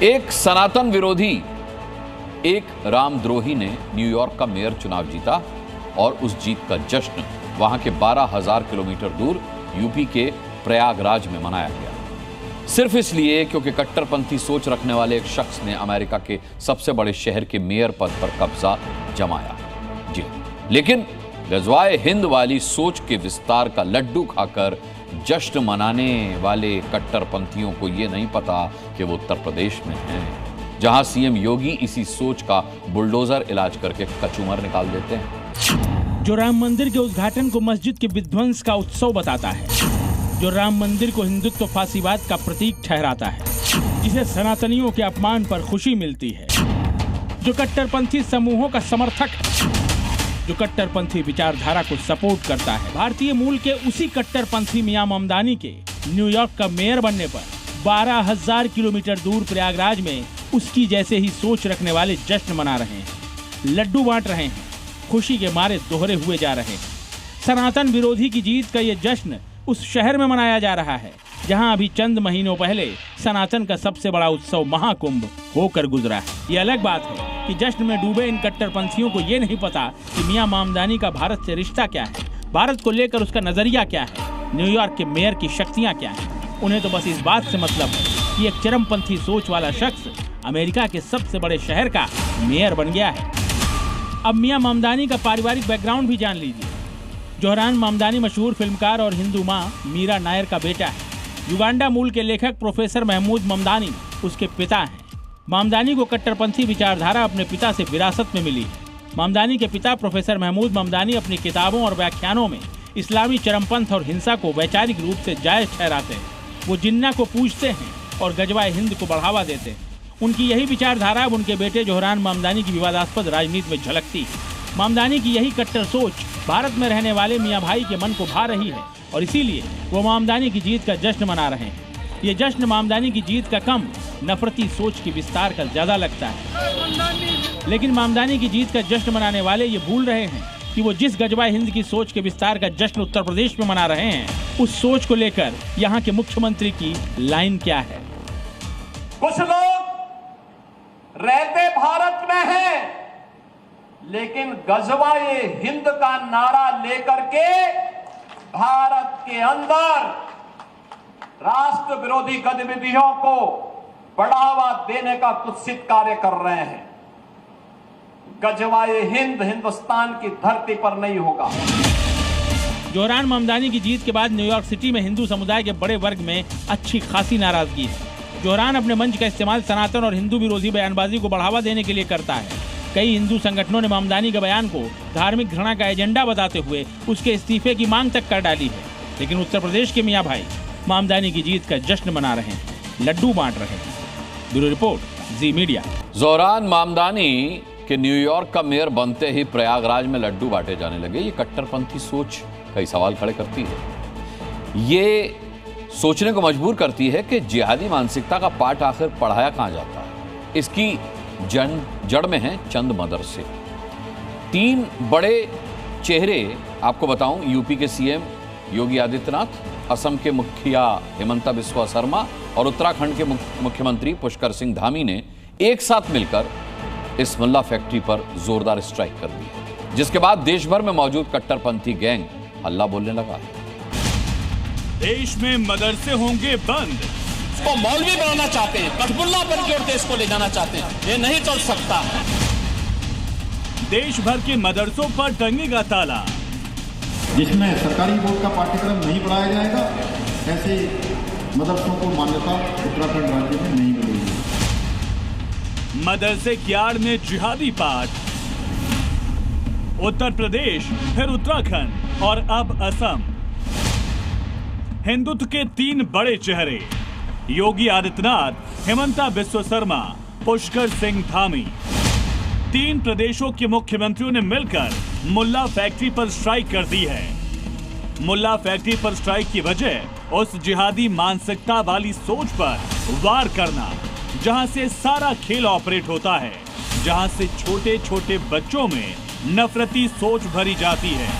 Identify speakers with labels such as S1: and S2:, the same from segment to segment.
S1: एक सनातन विरोधी, एक रामद्रोही ने न्यूयॉर्क का मेयर चुनाव जीता और उस जीत का जश्न वहां के 12,000 किलोमीटर दूर यूपी के प्रयागराज में मनाया गया, सिर्फ इसलिए क्योंकि कट्टरपंथी सोच रखने वाले एक शख्स ने अमेरिका के सबसे बड़े शहर के मेयर पद पर कब्जा जमाया। जी, लेकिन गजवाए हिंद वाली सोच के विस्तार का लड्डू खाकर जश्न मनाने वाले कट्टरपंथियों को यह नहीं पता कि वो उत्तर प्रदेश में हैं, जहां सीएम योगी इसी सोच का बुलडोजर इलाज करके कचूमर निकाल देते हैं।
S2: जो राम मंदिर के उद्घाटन को मस्जिद के विध्वंस का उत्सव बताता है, जो राम मंदिर को हिंदुत्व फासीवाद का प्रतीक ठहराता है, जिसे सनातनियों के अपमान पर खुशी मिलती है, जो कट्टरपंथी समूहों का समर्थक है, जो कट्टरपंथी विचारधारा को सपोर्ट करता है, भारतीय मूल के उसी कट्टरपंथी मियां ममदानी के न्यूयॉर्क का मेयर बनने पर 12,000 किलोमीटर दूर प्रयागराज में उसकी जैसे ही सोच रखने वाले जश्न मना रहे हैं, लड्डू बांट रहे हैं, खुशी के मारे दोहरे हुए जा रहे हैं। सनातन विरोधी की जीत का ये जश्न उस शहर में मनाया जा रहा है जहां अभी चंद महीनों पहले सनातन का सबसे बड़ा उत्सव महाकुंभ होकर गुजरा है। ये अलग बात है कि जश्न में डूबे इन कट्टरपंथियों को ये नहीं पता कि मियां ममदानी का भारत से रिश्ता क्या है, भारत को लेकर उसका नजरिया क्या है, न्यूयॉर्क के मेयर की शक्तियां क्या हैं। उन्हें तो बस इस बात से मतलब है कि एक चरमपंथी सोच वाला शख्स अमेरिका के सबसे बड़े शहर का मेयर बन गया है। अब मियां ममदानी का पारिवारिक बैकग्राउंड भी जान लीजिए। जोहरान ममदानी मशहूर फिल्मकार और हिंदू मां मीरा नायर का बेटा है। युगांडा मूल के लेखक प्रोफेसर महमूद ममदानी उसके पिता हैं। ममदानी को कट्टरपंथी विचारधारा अपने पिता से विरासत में मिली है। ममदानी के पिता प्रोफेसर महमूद ममदानी अपनी किताबों और व्याख्यानों में इस्लामी चरमपंथ और हिंसा को वैचारिक रूप से जायज ठहराते हैं। वो जिन्ना को पूजते हैं और गजवाए हिंद को बढ़ावा देते हैं। उनकी यही विचारधारा अब उनके बेटे जोहरान ममदानी की विवादास्पद राजनीति में झलकती है। ममदानी की यही कट्टर सोच भारत में रहने वाले मियां भाई के मन को भा रही है और इसीलिए वो ममदानी की जीत का जश्न मना रहे हैं। ये जश्न ममदानी की जीत का कम नफरती सोच की विस्तार का ज्यादा लगता है, लेकिन ममदानी की जीत का जश्न मनाने वाले ये भूल रहे हैं कि वो जिस गजवाए हिंद की सोच के विस्तार का जश्न उत्तर प्रदेश में मना रहे हैं, उस सोच को लेकर यहाँ के मुख्यमंत्री की लाइन क्या है।
S3: कुछ लोग रहते भारत में हैं, लेकिन गजवाए हिंद का नारा लेकर के भारत के अंदर राष्ट्र विरोधी गतिविधियों को बढ़ावा देने का कुत्सित कार्य कर रहे हैं। गजवाए हिंद हिंदुस्तान की धरती पर नहीं होगा।
S2: जोहरान ममदानी की जीत के बाद न्यूयॉर्क सिटी में हिंदू समुदाय के बड़े वर्ग में अच्छी खासी नाराजगी है। जोहरान अपने मंच का इस्तेमाल सनातन और हिंदू विरोधी बयानबाजी को बढ़ावा देने के लिए करता है। कई हिंदू संगठनों ने ममदानी के बयान को धार्मिक घृणा का एजेंडा बताते हुए उसके इस्तीफे की मांग तक कर डाली है, लेकिन उत्तर प्रदेश के मियां भाई ममदानी की जीत का जश्न मना रहे हैं, लड्डू बांट रहे हैं। ब्यूरो रिपोर्ट, जी मीडिया।
S1: जोहरान ममदानी के न्यूयॉर्क का मेयर बनते ही प्रयागराज में लड्डू बांटे जाने लगे। ये कट्टरपंथी सोच कई सवाल खड़े करती है। ये सोचने को मजबूर करती है कि जिहादी मानसिकता का पाठ आखिर पढ़ाया कहां जाता है। इसकी जड़ में है चंद मदरसे। 3 बड़े चेहरे आपको बताऊं, यूपी के सीएम योगी आदित्यनाथ, असम के मुखिया हिमंता बिस्वा शर्मा और उत्तराखंड के मुख्यमंत्री पुष्कर सिंह धामी ने एक साथ मिलकर इस मुल्ला फैक्ट्री पर जोरदार स्ट्राइक कर दी, जिसके बाद देश भर में मौजूद कट्टरपंथी गैंग हल्ला बोलने लगा।
S4: देश में मदरसे होंगे बंद।
S5: इसको मौलवी बनाना चाहते हैं, कठपुल्ला बन के और देश को ले जाना चाहते हैं। ये नहीं चल सकता।
S4: देश भर के मदरसों पर टंगेगा ताला।
S6: जिसमें सरकारी बोर्ड का पाठ्यक्रम नहीं पढ़ाया जाएगा, ऐसे मदरसों को मान्यता उत्तराखंड राज्य में नहीं मिलेगी।
S4: मदरसे की आड़ में जिहादी पाठ। उत्तर प्रदेश, फिर उत्तराखंड और अब असम। हिंदुत्व के 3 बड़े चेहरे योगी आदित्यनाथ, हिमंता बिस्वा शर्मा, पुष्कर सिंह धामी। 3 प्रदेशों के मुख्यमंत्रियों ने मिलकर मुल्ला फैक्ट्री पर स्ट्राइक कर दी है। मुल्ला फैक्ट्री पर स्ट्राइक की वजह उस जिहादी मानसिकता वाली सोच पर वार करना, जहां से सारा खेल ऑपरेट होता है, जहां से छोटे छोटे बच्चों में नफरती सोच भरी जाती है।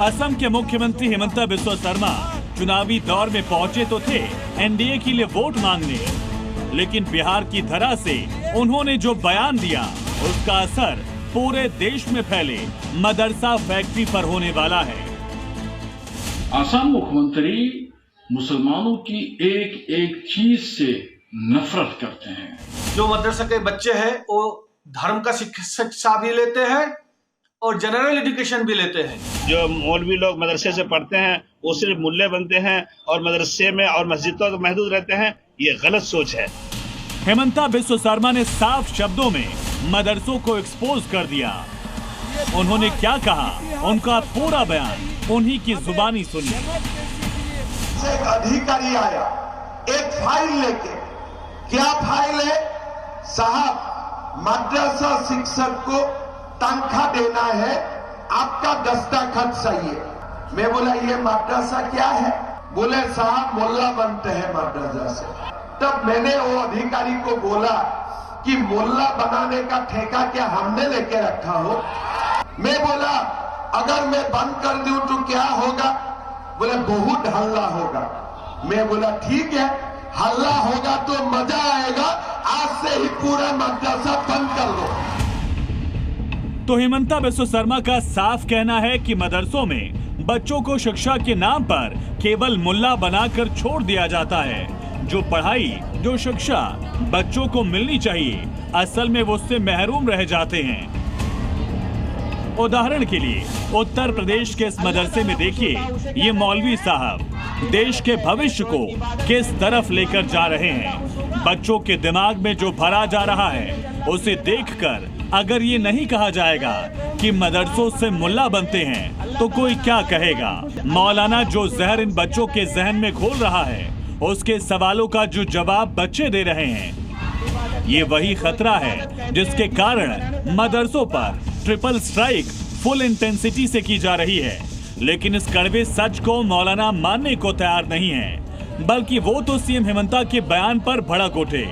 S4: असम के मुख्यमंत्री हिमंता बिस्वा शर्मा चुनावी दौर में पहुंचे तो थे, एनडीए के लिए वोट मांगने, लेकिन बिहार की धरा से उन्होंने जो बयान दिया उसका असर पूरे देश में फैले मदरसा फैक्ट्री पर होने वाला है।
S7: आसाम मुख्यमंत्री मुसलमानों की एक एक चीज से नफरत करते हैं।
S8: जो मदरसा के बच्चे हैं वो धर्म का शिक्षा भी लेते हैं और जनरल एजुकेशन भी लेते हैं।
S9: जो मौलवी लोग मदरसे से पढ़ते हैं वो सिर्फ मुल्ले बनते हैं और मदरसे में और मस्जिदों तक महदूद रहते हैं, ये गलत सोच है।
S4: हेमंता बिस्व शर्मा ने साफ शब्दों में मदरसों को एक्सपोज कर दिया। उन्होंने क्या कहा, उनका पूरा बयान उन्हीं की जुबानी सुनिए।
S10: एक अधिकारी आया एक फाइल लेके, क्या फाइल है साहब, मदरसा शिक्षक को तनख्वाह देना है, आपका दस्तखत सही है। मैं बोला ये मदरसा क्या है? बोले साहब मोल्ला बनते हैं मदरसा से। तब मैंने वो अधिकारी को बोला कि मोल्ला बनाने का ठेका क्या हमने लेके रखा हो? मैं बोला अगर मैं बंद कर दूं तो क्या होगा? बोले बहुत हल्ला होगा। मैं बोला ठीक है, हल्ला होगा तो मजा आएगा, आज से ही पूरा मदरसा बंद कर दो।
S4: तो हेमंता बिस्व शर्मा का साफ कहना है कि मदरसों में बच्चों को शिक्षा के नाम पर केवल मुल्ला बनाकर छोड़ दिया जाता है। जो पढ़ाई, जो शिक्षा बच्चों को मिलनी चाहिए, असल में वो उससे महरूम रह जाते हैं। उदाहरण के लिए उत्तर प्रदेश के इस मदरसे में देखिए, ये मौलवी साहब देश के भविष्य को किस तरफ लेकर जा रहे हैं। बच्चों के दिमाग में जो भरा जा रहा है उसे देखकर अगर ये नहीं कहा जाएगा कि मदरसों से मुल्ला बनते हैं तो कोई क्या कहेगा। मौलाना जो जहर इन बच्चों के जहन में घोल रहा है, उसके सवालों का जो जवाब बच्चे दे रहे हैं, ये वही खतरा है जिसके कारण मदरसों पर ट्रिपल स्ट्राइक फुल इंटेंसिटी से की जा रही है। लेकिन इस कड़वे सच को मौलाना मानने को तैयार नहीं है, बल्कि वो तो सीएम हेमंता के बयान पर भड़क उठे।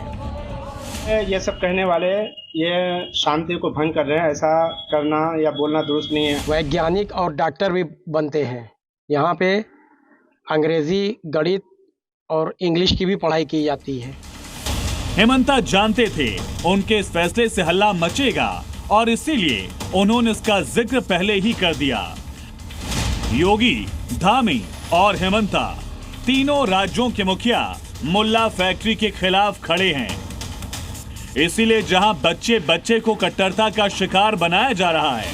S11: ये सब कहने वाले ये शांति को भंग कर रहे हैं, ऐसा करना या बोलना दुरुस्त नहीं है।
S12: वैज्ञानिक और डॉक्टर भी बनते हैं। यहाँ पे अंग्रेजी, गणित और इंग्लिश की भी पढ़ाई की जाती है।
S4: हेमंता जानते थे उनके इस फैसले से हल्ला मचेगा और इसीलिए उन्होंने इसका जिक्र पहले ही कर दिया। योगी, धामी और हेमंता तीनों राज्यों के मुखिया मुल्ला फैक्ट्री के खिलाफ खड़े हैं। इसीलिए जहां बच्चे बच्चे को कट्टरता का शिकार बनाया जा रहा है,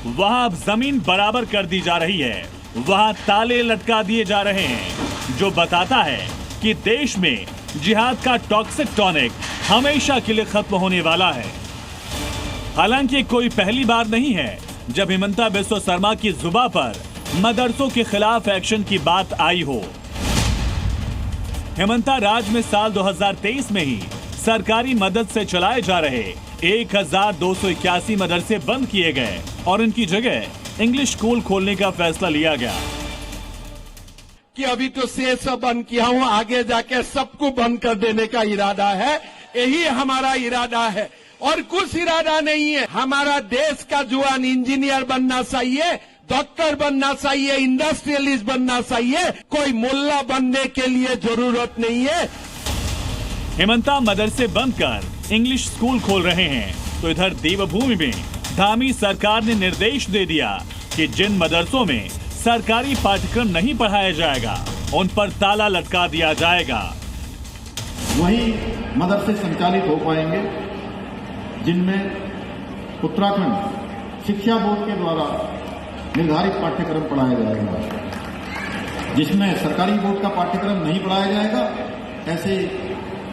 S4: वहां अब जमीन बराबर कर दी जा रही है, वहां ताले लटका दिए जा रहे हैं, जो बताता है कि देश में जिहाद का टॉक्सिक टॉनिक हमेशा के लिए खत्म होने वाला है। हालांकि कोई पहली बार नहीं है जब हेमंता बिस्व शर्मा की जुबान पर मदरसों के खिलाफ एक्शन की बात आई हो। हेमंता राज में साल 2023 में ही सरकारी मदद से चलाए जा रहे 1281 मदरसे बंद किए गए और इनकी जगह इंग्लिश स्कूल खोलने का फैसला लिया गया।
S10: कि अभी तो शेष बंद किया हूं, आगे जाके सबको बंद कर देने का इरादा है। यही हमारा इरादा है और कुछ इरादा नहीं है। हमारा देश का जवान इंजीनियर बनना चाहिए, डॉक्टर बनना चाहिए, इंडस्ट्रियलिस्ट बनना चाहिए, कोई मुल्ला बनने के लिए जरूरत नहीं है।
S4: हेमंता मदरसे बंद कर इंग्लिश स्कूल खोल रहे हैं, तो इधर देवभूमि में धामी सरकार ने निर्देश दे दिया कि जिन मदरसों में सरकारी पाठ्यक्रम नहीं पढ़ाया जाएगा उन पर ताला लटका दिया जाएगा।
S6: वही मदरसे संचालित हो पाएंगे जिनमें उत्तराखंड शिक्षा बोर्ड के द्वारा निर्धारित पाठ्यक्रम पढ़ाया जाएगा। जिसमें सरकारी बोर्ड का पाठ्यक्रम नहीं पढ़ाया जाएगा, ऐसे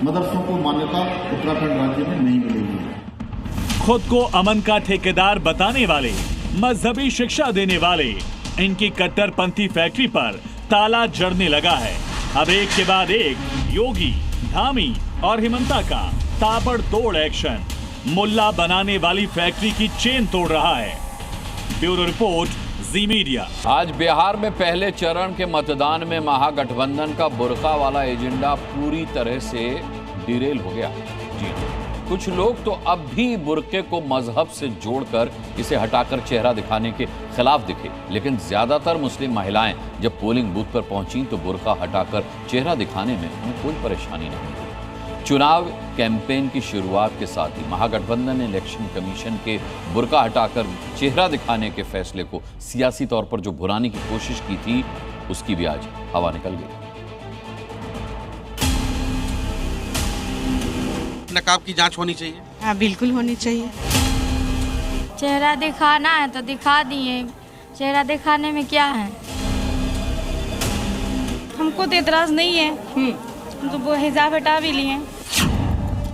S6: मदरसों को मान्यता उत्तराखंड राज्य में नहीं मिलेगी।
S4: खुद को अमन का ठेकेदार बताने वाले, मजहबी शिक्षा देने वाले, इनकी कट्टरपंथी फैक्ट्री पर ताला जड़ने लगा है। अब एक के बाद एक योगी, धामी और हेमंता का ताबड़तोड़ एक्शन मुल्ला बनाने वाली फैक्ट्री की चेन तोड़ रहा है। ब्यूरो रिपोर्ट, जी मीडिया।
S1: आज बिहार में पहले चरण के मतदान में महागठबंधन का बुर्का वाला एजेंडा पूरी तरह से डिरेल हो गया। जी कुछ लोग तो अब भी बुर्के को मजहब से जोड़कर इसे हटाकर चेहरा दिखाने के खिलाफ दिखे, लेकिन ज्यादातर मुस्लिम महिलाएं जब पोलिंग बूथ पर पहुंची तो बुर्का हटाकर चेहरा दिखाने में उन्हें कोई परेशानी नहीं हुई। चुनाव कैंपेन की शुरुआत के साथ ही महागठबंधन ने इलेक्शन कमीशन के बुर्का हटाकर चेहरा दिखाने के फैसले को सियासी तौर पर जो भुनाने की कोशिश की थी, उसकी भी आज हवा निकल गई।
S13: नकाब की जांच होनी चाहिए।
S14: हाँ, बिल्कुल होनी चाहिए।
S15: चेहरा दिखाना है तो दिखा दिए, चेहरा दिखाने में क्या है। हमको तो इतराज नहीं है, हम तो वो हिजाब हटा भी लिए।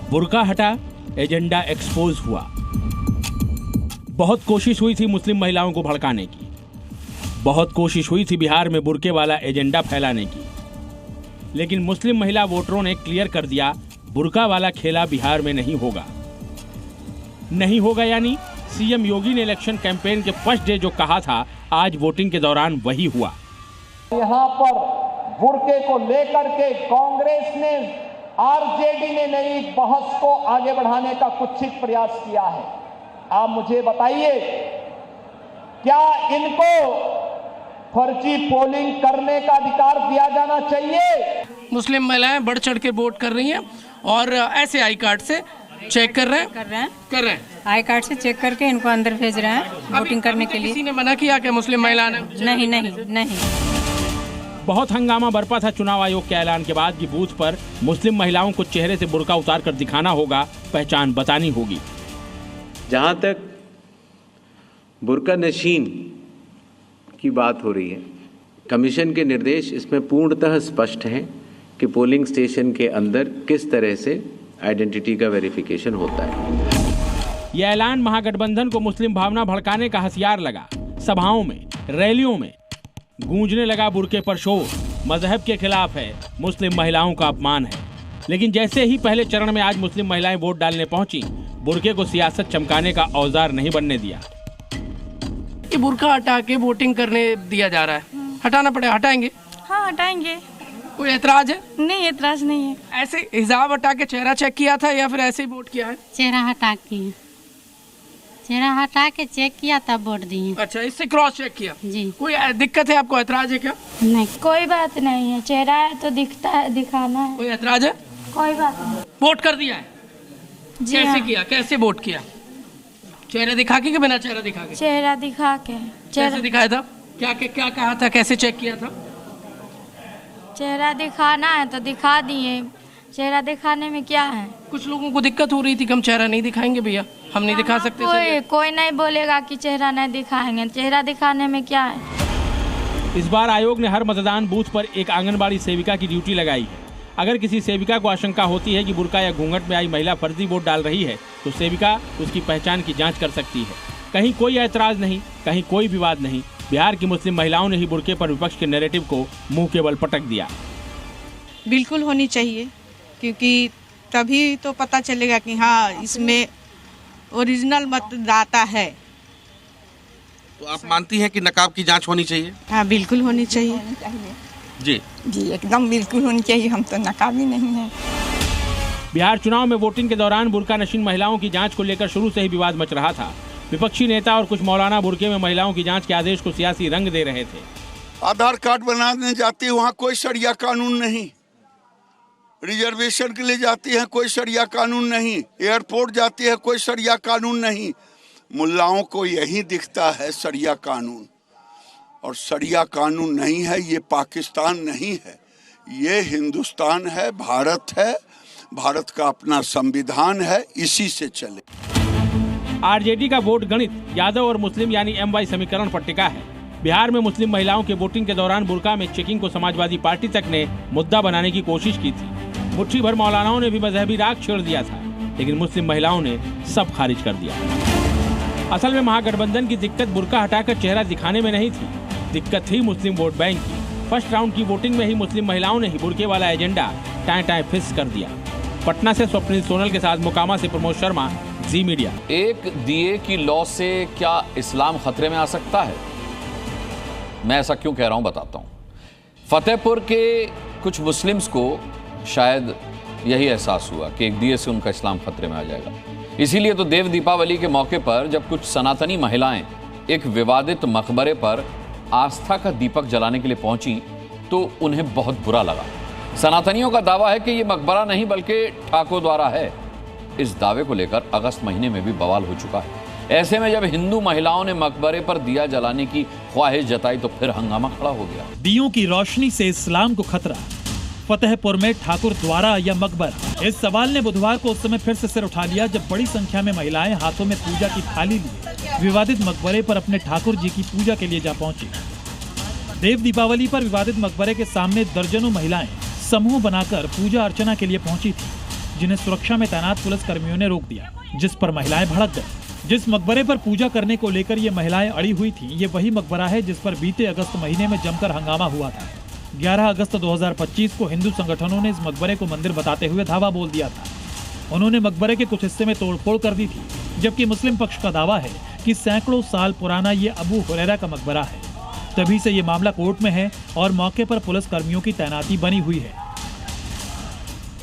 S2: बुर्का हटा, एजेंडा एक्सपोज हुआ। बहुत कोशिश हुई थी मुस्लिम महिलाओं को भड़काने की, बहुत कोशिश हुई थी बिहार में बुर्के वाला एजेंडा फैलाने की, लेकिन मुस्लिम महिला वोटरों ने क्लियर कर दिया, बुर्का वाला खेला बिहार में नहीं होगा। नहीं होगा यानी सीएम योगी ने इलेक्शन कैंपेन के फर्स्ट डे जो कहा था, आज वोटिंग के दौरान वही हुआ।
S3: यहाँ पर बुर्के को लेकर के कांग्रेस ने, आरजेडी ने नई बहस को आगे बढ़ाने का कुत्सित प्रयास किया है। आप मुझे बताइए, क्या इनको फर्जी पोलिंग करने का अधिकार दिया जाना चाहिए?
S16: मुस्लिम महिलाएं बढ़ चढ़ के वोट कर रही हैं और ऐसे आई कार्ड से चेक कर रहे हैं
S14: आई कार्ड से चेक करके इनको अंदर भेज रहे हैं वोटिंग करने के लिए।
S16: किसी ने मना किया क्या मुस्लिम महिला ने?
S14: नहीं।
S2: बहुत हंगामा बरपा था चुनाव आयोग के ऐलान के बाद कि बूथ पर मुस्लिम महिलाओं को चेहरे से बुर्का उतार कर दिखाना होगा, पहचान बतानी होगी।
S17: जहां तक बुर्का नशीन की बात हो रही है, कमीशन के निर्देश इसमें पूर्णतः स्पष्ट हैं कि पोलिंग स्टेशन के अंदर किस तरह से आइडेंटिटी का वेरिफिकेशन होता है।
S2: यह ऐलान महागठबंधन को मुस्लिम भावना भड़काने का हथियार लगा। सभाओं में, रैलियों में गूंजने लगा बुर्के पर शोर, मजहब के खिलाफ है, मुस्लिम महिलाओं का अपमान है। लेकिन जैसे ही पहले चरण में आज मुस्लिम महिलाएं वोट डालने पहुंची, बुर्के को सियासत चमकाने का औजार नहीं बनने दिया।
S16: ये बुर्का हटा के वोटिंग करने दिया जा रहा है, हटाना पड़ेगा। हटाएंगे?
S15: हाँ, हटाएंगे।
S16: कोई एतराज है?
S15: नहीं, एतराज नहीं है।
S16: ऐसे हिजाब हटा के चेहरा चेक किया था या फिर ऐसे ही वोट किया है?
S14: चेहरा हटा के चेक किया तब वोट दिए।
S16: अच्छा, इससे क्रॉस चेक किया जी। कोई दिक्कत है आपको, एतराज है क्या?
S15: नहीं, कोई बात नहीं है। चेहरा है तो दिखता है, दिखाना है।
S16: कोई एतराज है?
S15: कोई बात नहीं।
S16: वोट कर दिया है
S15: जी।
S16: कैसे
S15: हाँ।
S16: किया, कैसे वोट किया? चेहरा दिखा के बिना चेहरा दिखा के?
S15: चेहरा दिखा के।
S16: कैसे दिखाया था? क्या कहा था, कैसे चेक किया था?
S15: चेहरा दिखाना है तो दिखा दिए, चेहरा दिखाने में क्या है।
S16: कुछ लोगों को दिक्कत हो रही थी कि हम चेहरा नहीं दिखाएंगे भैया, हम नहीं दिखा सकते।
S15: कोई नहीं बोलेगा कि चेहरा नहीं दिखाएंगे, चेहरा दिखाने में क्या है।
S2: इस बार आयोग ने हर मतदान बूथ पर एक आंगनबाड़ी सेविका की ड्यूटी लगाई है। अगर किसी सेविका को आशंका होती है कि बुर्का या घूंघट में आई महिला फर्जी वोट डाल रही है, तो सेविका उसकी पहचान की जांच कर सकती है। कहीं कोई ऐतराज नहीं, कहीं कोई विवाद नहीं। बिहार की मुस्लिम महिलाओं ने ही बुर्के पर विपक्ष के नैरेटिव को मुंह के बल पटक दिया।
S14: बिल्कुल होनी चाहिए, क्योंकि तभी तो पता चलेगा कि हाँ, इसमें ओरिजिनल मतदाता है।
S13: तो आप मानती हैं कि नकाब की जांच होनी चाहिए?
S14: हाँ, बिल्कुल होनी चाहिए।
S13: जी,
S14: एकदम बिल्कुल होनी चाहिए। हम तो नकाबी नहीं है।
S2: बिहार चुनाव में वोटिंग के दौरान बुर्का नशीन महिलाओं की जांच को लेकर शुरू से ही विवाद मच रहा था। विपक्षी नेता और कुछ मौलाना बुर्के में महिलाओं की जांच के आदेश को सियासी रंग दे रहे थे।
S18: आधार कार्ड बनाने जाती है, वहाँ कोई शरिया कानून नहीं। रिजर्वेशन के लिए जाती है, कोई शरिया कानून नहीं। एयरपोर्ट जाती है, कोई शरिया कानून नहीं। मुल्लाओं को यही दिखता है शरिया कानून, और शरिया कानून नहीं है। ये पाकिस्तान नहीं है, ये हिंदुस्तान है, भारत है। भारत का अपना संविधान है, इसी से चले।
S2: आरजेडी का वोट गणित यादव और मुस्लिम यानी MY समीकरण पर टिका है। बिहार में मुस्लिम महिलाओं के वोटिंग के दौरान बुर्का में चेकिंग को समाजवादी पार्टी तक ने मुद्दा बनाने की कोशिश की थी। मुट्ठी भर मौलानाओं ने भी मजहबी राग छेड़ दिया था, लेकिन मुस्लिम महिलाओं ने सब खारिज कर दिया। असल में महागठबंधन की दिक्कत बुर्का हटाकर चेहरा दिखाने में नहीं थी, दिक्कत थी मुस्लिम वोट बैंक की। फर्स्ट राउंड की वोटिंग में ही मुस्लिम महिलाओं ने ही बुर्के वाला एजेंडा टाएं फिस कर दिया। पटना से स्वप्निल सोनल के साथ मोकामा से प्रमोद शर्मा, जी मीडिया।
S1: एक दिए की लौ से क्या इस्लाम खतरे में आ सकता है? मैं ऐसा क्यों कह रहा हूं, बताता हूं। फतेहपुर के कुछ मुस्लिम्स को शायद यही एहसास हुआ कि एक दिए से उनका इस्लाम खतरे में आ जाएगा। इसीलिए तो देव दीपावली के मौके पर जब कुछ सनातनी महिलाएं एक विवादित मकबरे पर आस्था का दीपक जलाने के लिए पहुंची तो उन्हें बहुत बुरा लगा। सनातनियों का दावा है कि यह मकबरा नहीं बल्कि ठाकुर द्वारा है। इस दावे को लेकर अगस्त महीने में भी बवाल हो चुका है। ऐसे में जब हिंदू महिलाओं ने मकबरे पर दिया जलाने की ख्वाहिश जताई तो फिर हंगामा खड़ा हो गया।
S19: दियों की रोशनी से इस्लाम को खतरा, फतेहपुर में ठाकुर द्वारा या मकबरा? इस सवाल ने बुधवार को उस समय फिर से सिर उठा लिया जब बड़ी संख्या में महिलाएं हाथों में पूजा की थाली लिए विवादित मकबरे पर अपने ठाकुर जी की पूजा के लिए जा पहुंची। देव दीपावली पर विवादित मकबरे के सामने दर्जनों महिलाएं समूह बनाकर पूजा अर्चना के लिए पहुंची थी, जिन्हें सुरक्षा में तैनात पुलिस कर्मियों ने रोक दिया, जिस पर महिलाएं भड़क गईं। जिस मकबरे पर पूजा करने को लेकर ये महिलाएं अड़ी हुई थी, ये वही मकबरा है जिस पर बीते अगस्त महीने में जमकर हंगामा हुआ था। 11 अगस्त 2025 को हिंदू संगठनों ने इस मकबरे को मंदिर बताते हुए धावा बोल दिया था। उन्होंने मकबरे के कुछ हिस्से में तोड़फोड़ कर दी थी, जबकि मुस्लिम पक्ष का दावा है कि सैकड़ों साल पुराना ये अबू हुरैरा का मकबरा है। तभी से ये मामला कोर्ट में है और मौके पर पुलिस कर्मियों की तैनाती बनी हुई है।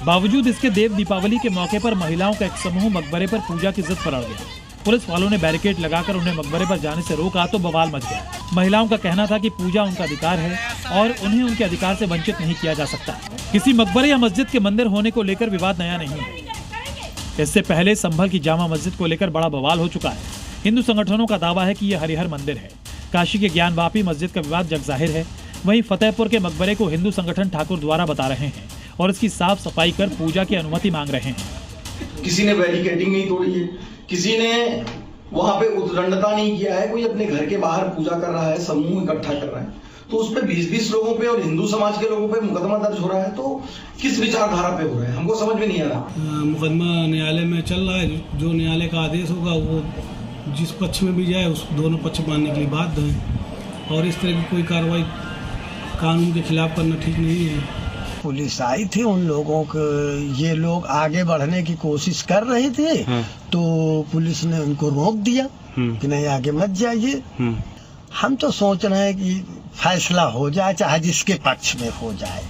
S19: बावजूद इसके देव दीपावली के मौके पर महिलाओं का एक समूह मकबरे पर पूजा की जिद पर अड़ गया। पुलिस वालों ने बैरिकेड लगाकर उन्हें मकबरे पर जाने से रोका तो बवाल मच गया। महिलाओं का कहना था कि पूजा उनका अधिकार है और उन्हें उनके अधिकार से वंचित नहीं किया जा सकता। किसी मकबरे या मस्जिद के मंदिर होने को लेकर विवाद नया नहीं है। इससे पहले संभल की जामा मस्जिद को लेकर बड़ा बवाल हो चुका है। हिंदू संगठनों का दावा है कि यह हरिहर मंदिर है। काशी के ज्ञानवापी मस्जिद का विवाद जग जाहिर है। वहीं फतेहपुर के मकबरे को हिंदू संगठन ठाकुर द्वारा बता रहे हैं और इसकी साफ सफाई कर पूजा की अनुमति मांग रहे हैं।
S20: किसी ने बैरिकेडिंग नहीं तोड़ी है, किसी ने वहां पे उद्दंडता नहीं किया है, कोई अपने घर के बाहर पूजा कर रहा है, समूह इकट्ठा कर रहा है, तो उस पे 20-20 लोगों पे और हिंदू समाज के लोगों पे मुकदमा दर्ज हो रहा है। तो किस विचारधारा पे हो रहा है, हमको समझ में नहीं आ रहा।
S21: मुकदमा न्यायालय में चल रहा है, जो न्यायालय का आदेश होगा वो जिस पक्ष में भी जाए उस दोनों पक्ष मानने के लिए बाध्य है और इस तरह की कोई कार्रवाई कानून के खिलाफ करना ठीक नहीं है।
S22: पुलिस आई थी, उन लोगों को ये लोग आगे बढ़ने की कोशिश कर रहे थे तो पुलिस ने उनको रोक दिया कि नहीं आगे मत जाइए। हम तो सोच रहे हैं कि फैसला हो जाए, चाहे जिसके पक्ष में हो जाए।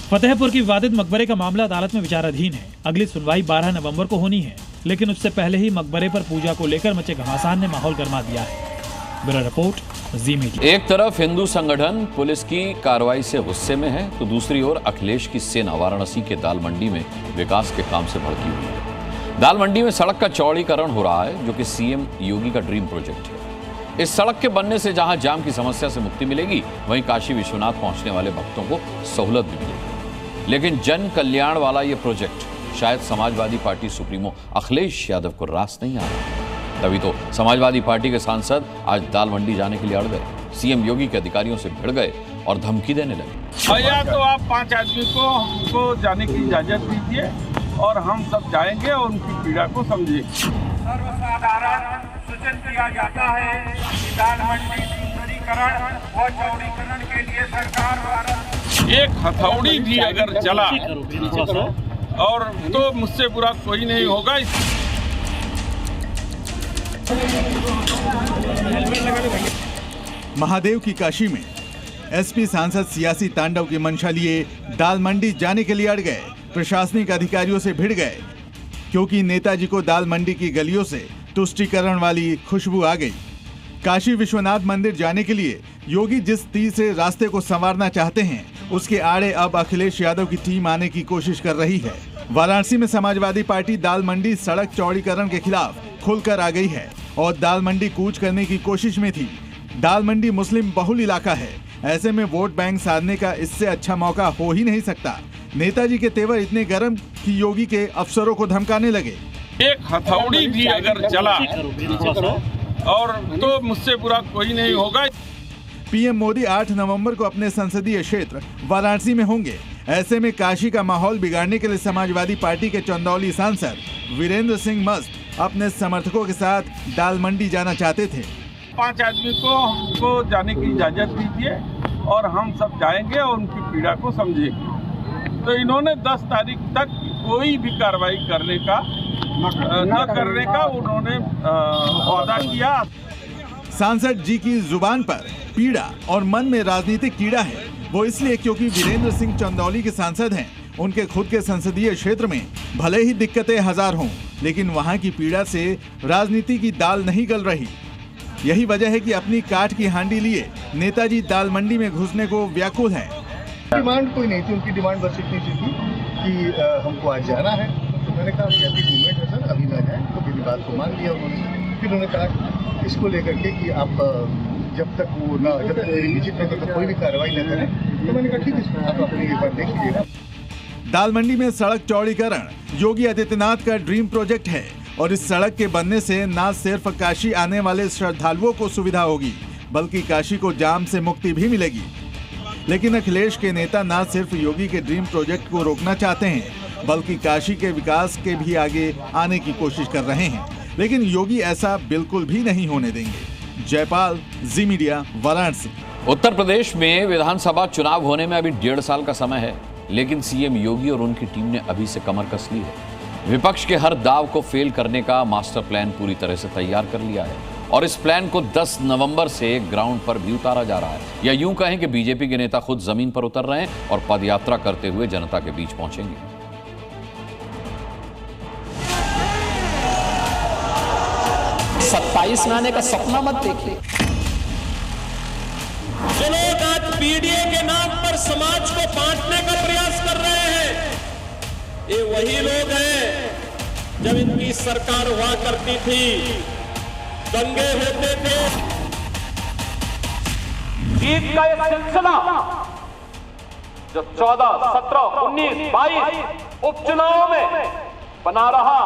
S19: फतेहपुर की विवादित मकबरे का मामला अदालत में विचाराधीन है। अगली सुनवाई 12 नवंबर को होनी है, लेकिन उससे पहले ही मकबरे पर पूजा को लेकर मचे घमासान ने माहौल गर्मा दिया है। ब्यूरो रिपोर्ट, जी मीडिया।
S1: एक तरफ हिंदू संगठन पुलिस की कार्रवाई से गुस्से में है तो दूसरी ओर अखिलेश की सेना वाराणसी के दाल मंडी में विकास के काम से भड़की हुई है। दाल मंडी में सड़क का चौड़ीकरण हो रहा है, जो कि सीएम योगी का ड्रीम प्रोजेक्ट है। इस सड़क के बनने से जहां जाम की समस्या से मुक्ति मिलेगी, वहीं काशी विश्वनाथ पहुंचने वाले भक्तों को सहूलत भी मिलेगी। लेकिन जन कल्याण वाला ये प्रोजेक्ट शायद समाजवादी पार्टी सुप्रीमो अखिलेश यादव को रास नहीं आ रहा। तभी तो समाजवादी पार्टी के सांसद आज दाल मंडी जाने के लिए अड़ गए। सीएम योगी के अधिकारियों से भिड़ गए और धमकी देने लगे।
S23: भैया तो आप 5 आदमी को हमको जाने की इजाजत दीजिए और हम सब जाएंगे और उनकी पीड़ा को समझेंगे।
S24: सर्वसाधारण सूचन किया जाता है कि दाल मंडी सुंदरीकरण और चौड़ीकरण के लिए सरकार द्वारा
S23: एक हथौड़ी भी अगर चला और तो मुझसे बुरा कोई नहीं होगा।
S25: महादेव की काशी में एसपी सांसद सियासी तांडव की मंशा लिए दाल मंडी जाने के लिए अड़ गए। प्रशासनिक अधिकारियों से भिड़ गए क्योंकि नेताजी को दाल मंडी की गलियों से तुष्टीकरण वाली खुशबू आ गई। काशी विश्वनाथ मंदिर जाने के लिए योगी जिस तीर से रास्ते को संवारना चाहते हैं, उसके आड़े अब अखिलेश यादव की टीम आने की कोशिश कर रही है। वाराणसी में समाजवादी पार्टी दाल मंडी सड़क चौड़ीकरण के खिलाफ खुलकर आ गई है और दाल मंडी कूच करने की कोशिश में थी। दाल मंडी मुस्लिम बहुल इलाका है, ऐसे में वोट बैंक साधने का इससे अच्छा मौका हो ही नहीं सकता। नेताजी के तेवर इतने गर्म कि योगी के अफसरों को धमकाने लगे।
S23: एक हथौड़ी भी अगर चला और तो मुझसे बुरा कोई नहीं होगा।
S25: पीएम मोदी 8 नवंबर को अपने संसदीय क्षेत्र वाराणसी में होंगे। ऐसे में काशी का माहौल बिगाड़ने के लिए समाजवादी पार्टी के चंदौली सांसद वीरेंद्र सिंह मस्त अपने समर्थकों के साथ दाल मंडी जाना चाहते थे।
S23: 5 आदमी को हमको जाने की इजाजत दीजिए और हम सब जाएंगे और उनकी पीड़ा को समझेंगे। तो इन्होंने 10 तारीख तक कोई भी कार्रवाई करने का न करने का उन्होंने वादा किया।
S25: सांसद जी की जुबान पर पीड़ा और मन में राजनीतिक कीड़ा है। वो इसलिए क्योंकि वीरेंद्र सिंह चंदौली के सांसद हैं उनके खुद के संसदीय क्षेत्र में भले ही दिक्कतें हजार हों, लेकिन वहां की पीड़ा से राजनीति की दाल नहीं गल रही। यही वजह है कि अपनी काठ की हांडी लिए नेताजी दाल मंडी में घुसने को व्याकुल हैं।
S5: डिमांड कोई नहीं थी, उनकी डिमांड बस इतनी सी थी कि हमको आज जाना है। तो मैंने कहा कि अभी मूवमेंट है सर, अभी ना जाए। तो मेरी बात को मान लिया उन्होंने। फिर उन्होंने कहा इसको लेकर के कि आप जब तक मेरी विजिट में तब तक कोई भी कार्रवाई न करें। तो मैंने कहा ठीक है, आप अपनी एक बार देख लीजिएगा।
S25: दाल मंडी में सड़क चौड़ीकरण योगी आदित्यनाथ का ड्रीम प्रोजेक्ट है और इस सड़क के बनने से न सिर्फ काशी आने वाले श्रद्धालुओं को सुविधा होगी, बल्कि काशी को जाम से मुक्ति भी मिलेगी। लेकिन अखिलेश के नेता न सिर्फ योगी के ड्रीम प्रोजेक्ट को रोकना चाहते हैं, बल्कि काशी के विकास के भी आगे आने की कोशिश कर रहे हैं। लेकिन योगी ऐसा बिल्कुल भी नहीं होने देंगे। जयपाल, जी मीडिया, वाराणसी।
S1: उत्तर प्रदेश में विधानसभा चुनाव होने में अभी 1.5 साल का समय है, लेकिन सीएम योगी और उनकी टीम ने अभी से कमर कस ली है। विपक्ष के हर दाव को फेल करने का मास्टर प्लान पूरी तरह से तैयार कर लिया है और इस प्लान को 10 नवंबर से ग्राउंड पर भी उतारा जा रहा है। या यूं कहें कि बीजेपी के नेता खुद जमीन पर उतर रहे हैं और पदयात्रा करते हुए जनता के बीच पहुंचेंगे।
S7: 27 में आने का सपना मत देखिए।
S8: जो लोग आज पीडीए के नाम पर समाज को बांटने का प्रयास कर रहे हैं, ये वही लोग हैं जब इनकी सरकार हुआ करती थी, दंगे होते थे।
S24: जीत का ये सिलसिला जो 14, 17, 19, 22 उपचुनावों में बना रहा,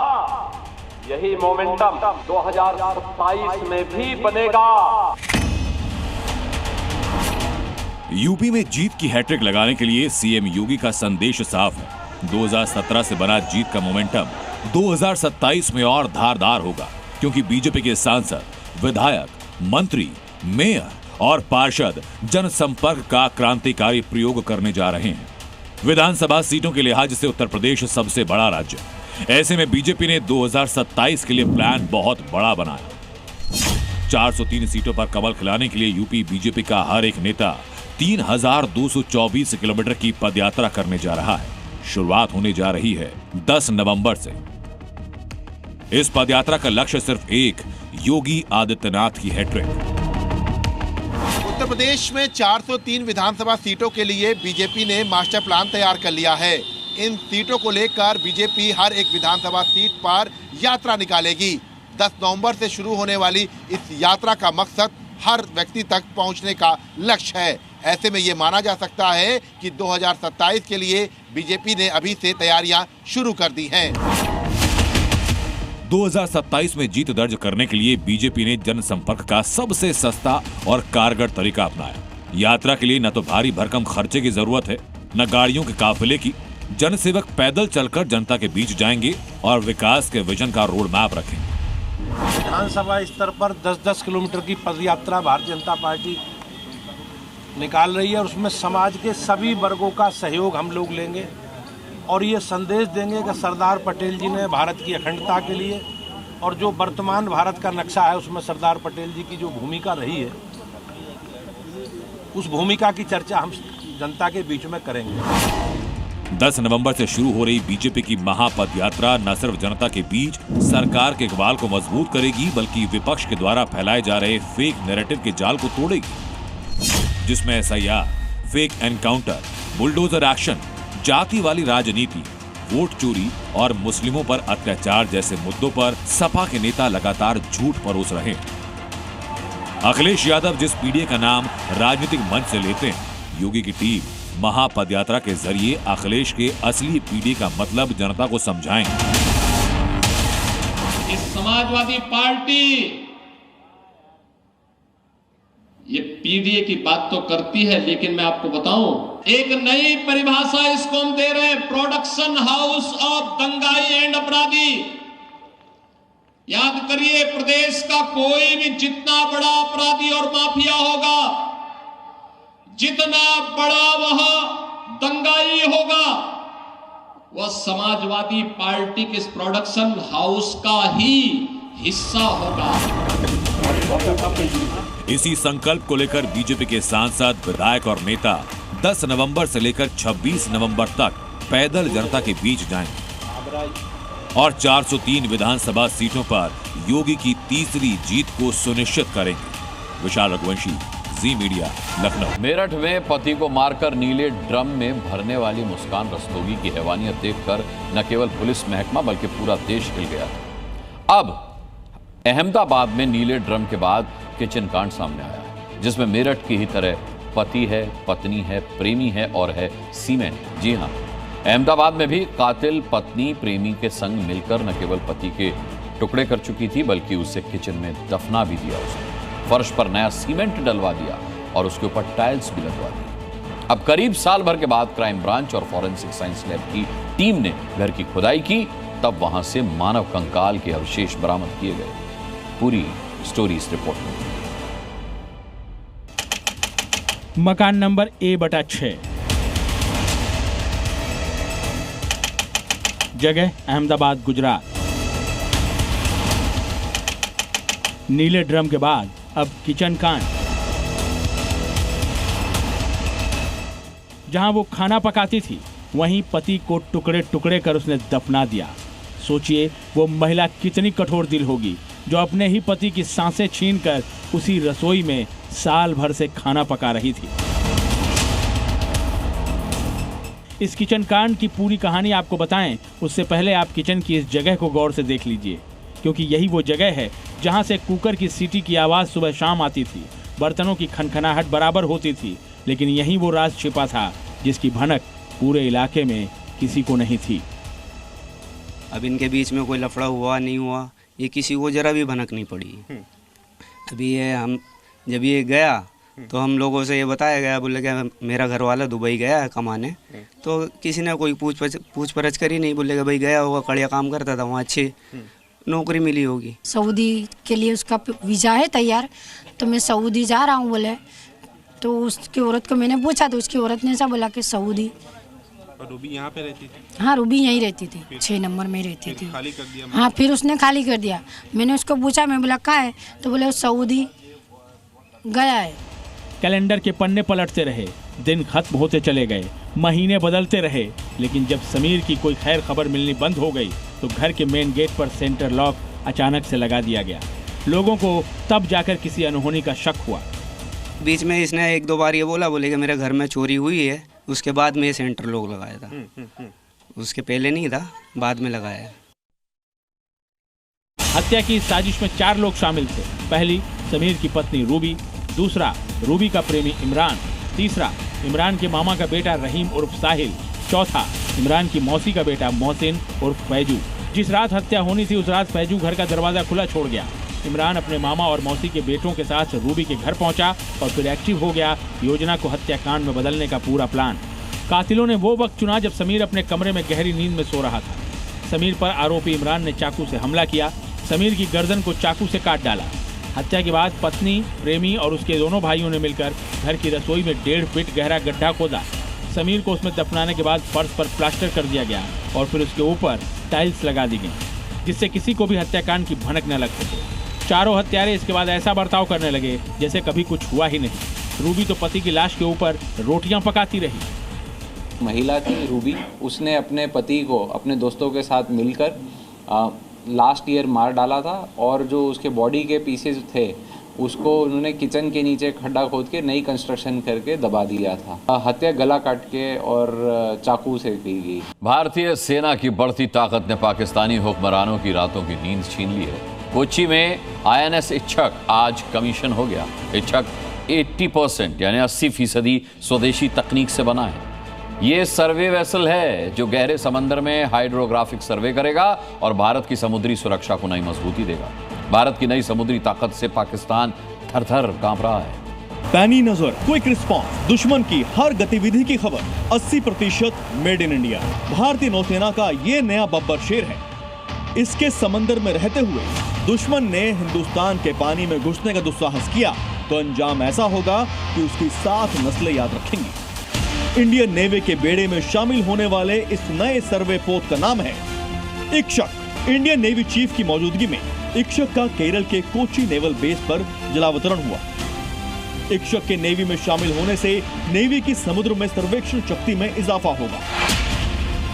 S24: यही मोमेंटम 2027 में भी बनेगा।
S9: यूपी में जीत की हैट्रिक लगाने के लिए सीएम योगी का संदेश साफ है। 2017 से बना जीत का मोमेंटम 2027 में और धारदार होगा, क्योंकि बीजेपी के सांसद, विधायक, मंत्री, मेयर और पार्षद जनसंपर्क का क्रांतिकारी प्रयोग करने जा रहे हैं। विधानसभा सीटों के लिहाज से उत्तर प्रदेश सबसे बड़ा राज्य, ऐसे में बीजेपी ने 2027 के लिए प्लान बहुत बड़ा बनाया। 403 सीटों पर कमल खिलाने के लिए यूपी बीजेपी का हर एक नेता 3224 किलोमीटर की पदयात्रा करने जा रहा है। शुरुआत होने जा रही है 10 नवंबर से। इस पदयात्रा का लक्ष्य सिर्फ एक, योगी आदित्यनाथ की हैट्रिक।
S13: उत्तर प्रदेश में 403 विधानसभा सीटों के लिए बीजेपी ने मास्टर प्लान तैयार कर लिया है। इन सीटों को लेकर बीजेपी हर एक विधानसभा सीट पर यात्रा निकालेगी। 10 नवंबर से शुरू होने वाली इस यात्रा का मकसद हर व्यक्ति तक पहुंचने का लक्ष्य है। ऐसे में ये माना जा सकता है कि 2027 के लिए बीजेपी ने अभी से तैयारियां शुरू कर दी हैं।
S9: 2027 में जीत दर्ज करने के लिए बीजेपी ने जनसंपर्क का सबसे सस्ता और कारगर तरीका अपनाया। यात्रा के लिए न तो भारी भरकम खर्चे की जरूरत है, न गाड़ियों के काफिले की। जनसेवक पैदल चलकर जनता के बीच जाएंगे और विकास के विजन का रोड मैप रखेंगे।
S8: विधानसभा स्तर पर 10-10 किलोमीटर की पदयात्रा भारतीय जनता पार्टी निकाल रही है और उसमें समाज के सभी वर्गों का सहयोग हम लोग लेंगे और ये संदेश देंगे कि सरदार पटेल जी ने भारत की अखंडता के लिए और जो वर्तमान भारत का नक्शा है उसमें सरदार पटेल जी की जो भूमिका रही है, उस भूमिका की चर्चा हम जनता के बीच में करेंगे।
S9: 10 नवंबर से शुरू हो रही बीजेपी की महापद यात्रा न सिर्फ जनता के बीच सरकार के इकबाल को मजबूत करेगी, बल्कि विपक्ष के द्वारा फैलाए जा रहे फेक नैरेटिव के जाल को तोड़ेगी, जिसमें SIR, fake encounter, bulldozer action, जाति वाली राजनीति, वोट चोरी और मुस्लिमों पर अत्याचार जैसे मुद्दों पर सपा के नेता लगातार झूठ परोस रहे हैं। अखिलेश यादव जिस पीडीए का नाम राजनीतिक मंच से लेते हैं, योगी की टीम महापदयात्रा के जरिए अखिलेश के असली पीडीए का मतलब जनता को समझाएंगे।
S8: इस समाजवादी पार्टी ये पीडीए की बात तो करती है, लेकिन मैं आपको बताऊं, एक नई परिभाषा इसको हम दे रहे हैं, प्रोडक्शन हाउस ऑफ दंगाई एंड अपराधी। याद करिए, प्रदेश का कोई भी जितना बड़ा अपराधी और माफिया होगा, जितना बड़ा वह दंगाई होगा, वह समाजवादी पार्टी के इस प्रोडक्शन हाउस का ही हिस्सा होगा।
S9: इसी संकल्प को लेकर बीजेपी के सांसद, विधायक और नेता 10 नवंबर से लेकर 26 नवंबर तक पैदल जनता के बीच जाएंगे और 403 विधानसभा सीटों पर योगी की तीसरी जीत को सुनिश्चित करेंगे। विशाल रघुवंशी, जी मीडिया, लखनऊ।
S1: मेरठ में पति को मारकर नीले ड्रम में भरने वाली मुस्कान रस्तोगी की हैवानियत देखकर न केवल पुलिस महकमा बल्कि पूरा देश हिल गया। अब अहमदाबाद में नीले ड्रम के बाद किचन कांड सामने आया है, जिसमें मेरठ की ही तरह पति है, पत्नी है, प्रेमी है और है सीमेंट। जी हां, अहमदाबाद में भी कातिल पत्नी प्रेमी के संग मिलकर न केवल पति के टुकड़े कर चुकी थी बल्कि उसे किचन में दफना भी दिया। उसने फर्श पर नया सीमेंट डलवा दिया और उसके ऊपर टाइल्स भी लगवा दी। अब करीब साल भर के बाद क्राइम ब्रांच और फॉरेंसिक साइंस लैब की टीम ने घर की खुदाई की, तब वहां से मानव कंकाल के अवशेष बरामद किए गए। पूरी स्टोरी इस रिपोर्ट में।
S2: मकान नंबर A/6, जगह अहमदाबाद, गुजरात। नीले ड्रम के बाद अब किचन कांड। जहां वो खाना पकाती थी वहीं पति को टुकड़े टुकड़े कर उसने दफना दिया। सोचिए वो महिला कितनी कठोर दिल होगी जो अपने ही पति की सांसें छीनकर उसी रसोई में साल भर से खाना पका रही थी। इस किचन कांड की पूरी कहानी आपको बताएं उससे पहले आप किचन की इस जगह को गौर से देख लीजिए, क्योंकि यही वो जगह है जहां से कुकर की सीटी की आवाज़ सुबह शाम आती थी, बर्तनों की खनखनाहट बराबर होती थी, लेकिन यही वो राज छिपा था जिसकी भनक पूरे इलाके में किसी को नहीं थी।
S4: अब इनके बीच में कोई लफड़ा हुआ नहीं हुआ, ये किसी को जरा भी भनक नहीं पड़ी। अभी ये हम जब ये गया तो हम लोगों से ये बताया गया, बोले कि मेरा घर वाला दुबई गया है कमाने, तो किसी ने कोई पूछ परछ करी नहीं। बोले कि भाई गया होगा, कड़िया काम करता था वहाँ, अच्छी नौकरी मिली होगी।
S6: सऊदी के लिए उसका वीज़ा है तैयार, तो मैं सऊदी जा रहा हूँ बोले। तो उसकी औरत को मैंने पूछा तो उसकी औरत ने ऐसा बोला कि सऊदी।
S8: रूबी यहाँ पे रहती थी?
S6: हाँ, रूबी यहीं रहती थी, 6 नंबर में रहती थी।
S8: खाली कर दिया?
S6: हाँ, फिर उसने खाली कर दिया। मैंने उसको पूछा, मैं बोला कहाँ है, तो बोले वो सऊदी गया है।
S2: कैलेंडर के पन्ने पलटते रहे, दिन खत्म होते चले गए, महीने बदलते रहे, लेकिन जब समीर की कोई खैर खबर मिलनी बंद हो गई तो घर के मेन गेट पर सेंटर लॉक अचानक से लगा दिया गया। लोगों को तब जाकर किसी अनहोनी का शक हुआ।
S4: बीच में इसने 1-2 बार ये बोले कि मेरे घर में चोरी हुई है, उसके बाद में ये सेंटर लॉक लगाया था। उसके पहले नहीं था, बाद में लगाया।
S2: हत्या की साजिश में 4 लोग शामिल थे। पहली, समीर की पत्नी रूबी, दूसरा रूबी का प्रेमी इमरान, तीसरा इमरान के मामा का बेटा रहीम उर्फ साहिल, चौथा इमरान की मौसी का बेटा मोहसिन उर्फ फैजू। जिस रात हत्या होनी थी उस रात फैजू घर का दरवाजा खुला छोड़ गया। इमरान अपने मामा और मौसी के बेटों के साथ रूबी के घर पहुंचा और फिर एक्टिव हो गया योजना को हत्याकांड में बदलने का पूरा प्लान। कातिलों ने वो वक्त चुना जब समीर अपने कमरे में गहरी नींद में सो रहा था। समीर पर आरोपी इमरान ने चाकू से हमला किया, समीर की गर्दन को चाकू से काट डाला। हत्या के बाद पत्नी, प्रेमी और उसके दोनों भाइयों ने मिलकर घर की रसोई में 1.5 फीट गहरा गड्ढा खोदा। समीर को उसमें दफनाने के बाद फर्श पर प्लास्टर कर दिया गया और फिर उसके ऊपर टाइल्स लगा दी गई, जिससे किसी को भी हत्याकांड की भनक न लग सके। चारों हत्यारे इसके बाद ऐसा बर्ताव करने लगे जैसे कभी कुछ हुआ ही नहीं। रूबी तो पति की लाश के ऊपर रोटियां पकाती रही।
S10: महिला थी रूबी, उसने अपने पति को अपने दोस्तों के साथ मिलकर लास्ट ईयर मार डाला था और जो उसके बॉडी के पीसेस थे उसको उन्होंने किचन के नीचे खड्डा खोद के नई कंस्ट्रक्शन करके दबा दिया था। हत्या गला काट के और चाकू से की गई।
S1: भारतीय सेना की बढ़ती ताकत ने पाकिस्तानी हुक्मरानों की रातों की नींद छीन ली है। कोच्चि में INS इच्छक आज कमीशन हो गया। इच्छक 80% यानी 80% स्वदेशी तकनीक से बना है। ये सर्वे वेसल है जो गहरे समंदर में हाइड्रोग्राफिक सर्वे करेगा और भारत की समुद्री सुरक्षा को नई मजबूती देगा। भारत की नई समुद्री ताकत से पाकिस्तान थर-थर कांप रहा है।
S11: पैनी नजर, क्विक रिस्पांस, दुश्मन की हर गतिविधि की खबर, 80% मेड इन इंडिया। भारतीय नौसेना का ये नया बब्बर शेर है। इसके समंदर में रहते हुए दुश्मन ने हिंदुस्तान के पानी में घुसने का दुस्साहस किया तो अंजाम ऐसा होगा कि उसकी 7 नस्लें याद रखेंगी। इंडियन नेवी के बेड़े में शामिल होने वाले इस नए सर्वे पोत का नाम है इक्षक। इंडियन नेवी चीफ की मौजूदगी में इक्षक का केरल के कोच्चि नेवल बेस पर जलावतरण हुआ। इक्षक के नेवी में शामिल होने से नेवी की समुद्र में सर्वेक्षण शक्ति में इजाफा होगा।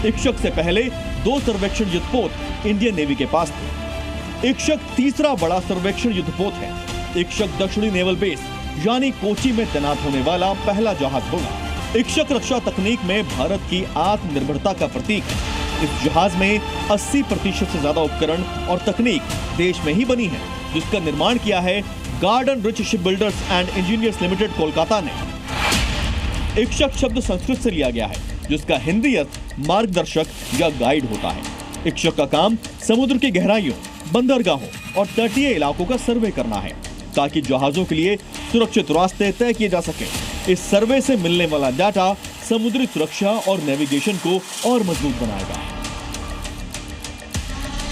S11: इक्षक से पहले 2 सर्वेक्षण युद्धपोत इंडियन नेवी के पास थे। इक्षक तीसरा बड़ा सर्वेक्षण युद्धपोत है। इक्षक दक्षिणी नेवल बेस यानी कोची में तैनात होने वाला पहला जहाज होगा। इक्षक रक्षा तकनीक में भारत की आत्मनिर्भरता का प्रतीक है। इस जहाज में 80% से ज्यादा उपकरण और तकनीक देश में ही बनी है, जिसका निर्माण किया है garden rich ship builders and engineers limited Kolkata ने। इक्षक शब्द संस्कृत से लिया गया है, जिसका हिंदी अर्थ मार्गदर्शक या गाइड होता है। इक्षक का काम समुद्र की गहराइयों, बंदरगाहों और तटीय इलाकों का सर्वे करना है, ताकि जहाजों के लिए सुरक्षित रास्ते तय किए जा सके। इस सर्वे से मिलने वाला डाटा समुद्री सुरक्षा और नेविगेशन को और मजबूत बनाएगा।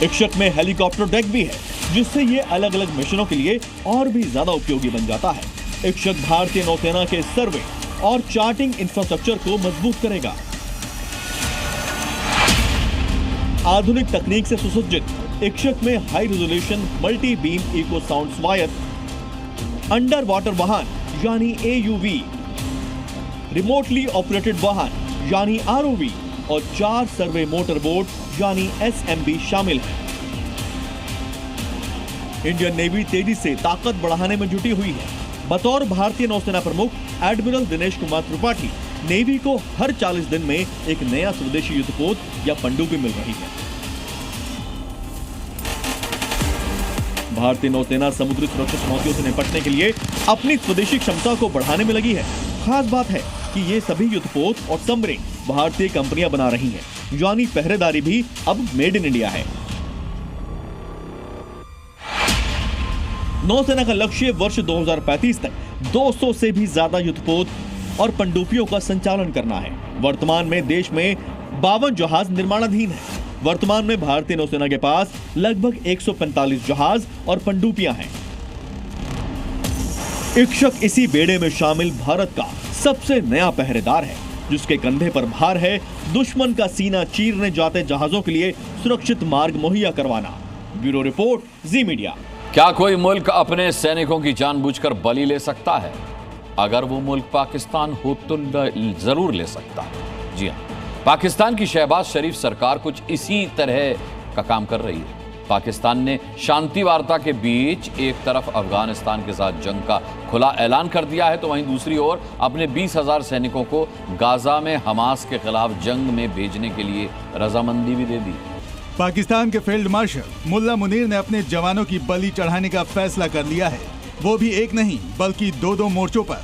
S11: इक्षक में हेलीकॉप्टर डेक भी है, जिससे ये अलग अलग मिशनों के लिए और भी ज्यादा उपयोगी बन जाता है। इक्षक भारतीय नौसेना के सर्वे और चार्टिंग इंफ्रास्ट्रक्चर को मजबूत करेगा। आधुनिक तकनीक से सुसज्जित इक्षक में high resolution multi beam echo sound स्वायत्त अंडर वाटर वाहन यानी AUV, रिमोटली ऑपरेटेड वाहन यानी ROV और 4 सर्वे मोटर बोट यानी SMB शामिल है। इंडियन नेवी तेजी से ताकत बढ़ाने में जुटी हुई है। बतौर भारतीय नौसेना प्रमुख एडमिरल दिनेश कुमार त्रिपाठी, नेवी को हर 40 दिन में एक नया स्वदेशी युद्धपोत या पनडुब्बी मिल रही है। भारतीय नौसेना समुद्री सुरक्षा चुनौतियों से निपटने के लिए अपनी स्वदेशी क्षमता को बढ़ाने में लगी है। खास बात है कि ये सभी युद्धपोत और सबमरीन भारतीय कंपनियां बना रही हैं, यानी पहरेदारी भी अब मेड इन इंडिया है। नौसेना का लक्ष्य वर्ष 2035 तक 200 से भी ज्यादा युद्धपोत और पनडुब्बियों का संचालन करना है। वर्तमान में देश में 52 जहाज निर्माणाधीन हैं। वर्तमान में भारतीय नौसेना के पास लगभग 145 जहाज और पनडुब्बियां हैं। इक्षक इसी बेड़े में शामिल भारत का सबसे नया पहरेदार है, जिसके कंधे पर भार है दुश्मन का सीना चीरने जाते जहाजों के लिए सुरक्षित मार्ग मुहैया करवाना। ब्यूरो रिपोर्ट, जी मीडिया।
S1: क्या कोई मुल्क अपने सैनिकों की जानबूझकर बलि ले सकता है? अगर वो मुल्क पाकिस्तान हो तो जरूर ले सकता है। जी हाँ, पाकिस्तान की शहबाज शरीफ सरकार कुछ इसी तरह का काम कर रही है। पाकिस्तान ने शांति वार्ता के बीच एक तरफ अफगानिस्तान के साथ जंग का खुला ऐलान कर दिया है, तो वहीं दूसरी ओर अपने 20,000 सैनिकों को गाजा में हमास के खिलाफ जंग में भेजने के लिए रजामंदी भी दे दी।
S25: पाकिस्तान के फील्ड मार्शल मुल्ला मुनीर ने अपने जवानों की बलि चढ़ाने का फैसला कर लिया है, वो भी एक नहीं बल्कि 2 मोर्चों पर।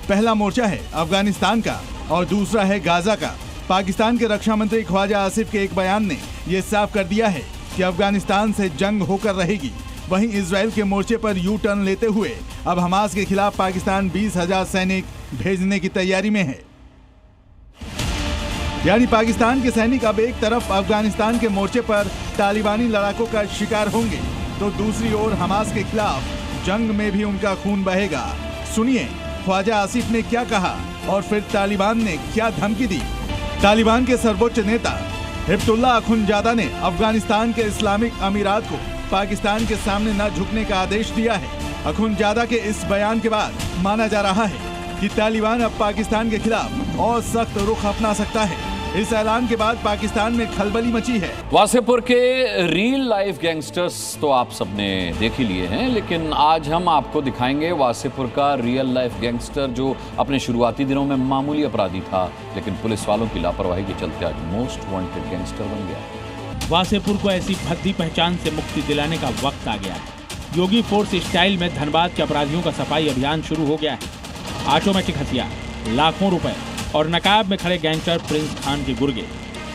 S25: पहला मोर्चा है अफगानिस्तान का और दूसरा है गाजा का। पाकिस्तान के रक्षा मंत्री ख्वाजा आसिफ के एक बयान ने ये साफ कर दिया है कि अफगानिस्तान से जंग होकर रहेगी। वहीं इजराइल के मोर्चे पर यू टर्न लेते हुए अब हमास के खिलाफ पाकिस्तान 20,000 सैनिक भेजने की तैयारी में है। यानी पाकिस्तान के सैनिक अब एक तरफ अफगानिस्तान के मोर्चे पर तालिबानी लड़ाकों का शिकार होंगे, तो दूसरी ओर हमास के खिलाफ जंग में भी उनका खून बहेगा। सुनिए ख्वाजा आसिफ ने क्या कहा और फिर तालिबान ने क्या धमकी दी। तालिबान के सर्वोच्च नेता हिब्बुल्लाह अखुंजादा ने अफगानिस्तान के इस्लामिक अमीरात को पाकिस्तान के सामने न झुकने का आदेश दिया है। अखुंजादा के इस बयान के बाद माना जा रहा है कि तालिबान अब पाकिस्तान के खिलाफ और सख्त रुख अपना सकता है। इस ऐलान के बाद पाकिस्तान में खलबली मची है।
S1: वासेपुर के रियल लाइफ गैंगस्टर्स तो आप सबने देख ही लिए हैं, लेकिन आज हम आपको दिखाएंगे वासेपुर का रियल लाइफ गैंगस्टर जो अपने शुरुआती दिनों में मामूली अपराधी था, लेकिन पुलिस वालों की लापरवाही के चलते आज मोस्ट वांटेड गैंगस्टर बन गया।
S2: वासेपुर को ऐसी भद्दी पहचान से मुक्ति दिलाने का वक्त आ गया है। योगी फोर्स स्टाइल में धनबाद के अपराधियों का सफाई अभियान शुरू हो गया है। ऑटोमेटिक हथियार, लाखों रुपए और नकाब में खड़े गैंगस्टर प्रिंस खान के गुर्गे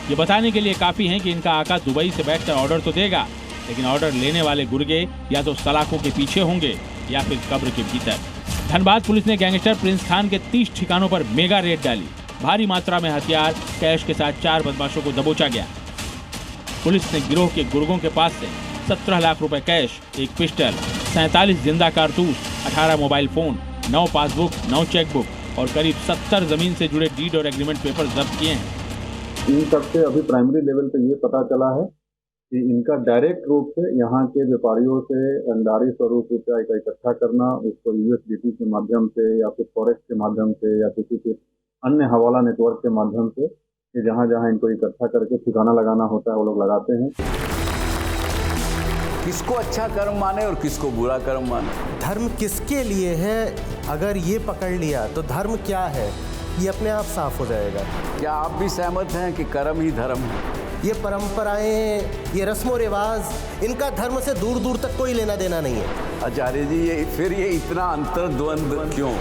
S2: ये बताने के लिए काफी हैं कि इनका आका दुबई से बैठकर ऑर्डर तो देगा, लेकिन ऑर्डर लेने वाले गुर्गे या तो सलाखों के पीछे होंगे या फिर कब्र के भीतर। धनबाद पुलिस ने गैंगस्टर प्रिंस खान के 30 ठिकानों पर मेगा रेड डाली। भारी मात्रा में हथियार, कैश के साथ 4 बदमाशों को दबोचा गया। पुलिस ने गिरोह के गुर्गों के पास से 17 लाख रुपए कैश, एक पिस्टल, 47 जिंदा कारतूस, 18 मोबाइल फोन, 9 पासबुक, 9 चेकबुक और करीब 70 जमीन से जुड़े डीड और एग्रीमेंट पेपर जब्त किए हैं।
S3: इन सबसे अभी प्राइमरी लेवल पे ये पता चला है कि इनका डायरेक्ट रूप से यहाँ के व्यापारियों से अंडारी स्वरूप रुपया इकट्ठा करना, उसको USDT के माध्यम से या फिर फॉरेक्स के माध्यम से या किसी के अन्य हवाला नेटवर्क के माध्यम से कि जहाँ जहाँ इनको इकट्ठा करके ठिकाना लगाना होता है वो लोग लगाते हैं।
S12: किसको अच्छा कर्म माने और किसको बुरा कर्म माने,
S14: धर्म किसके लिए है, अगर ये पकड़ लिया तो धर्म क्या है ये अपने आप साफ हो जाएगा।
S12: क्या आप भी सहमत हैं कि कर्म ही धर्म है?
S14: ये परंपराएं, ये रस्मो रिवाज, इनका धर्म से दूर दूर तक कोई लेना देना नहीं है।
S12: आचार्य जी, ये इतना अंतर्द्वंद क्यों?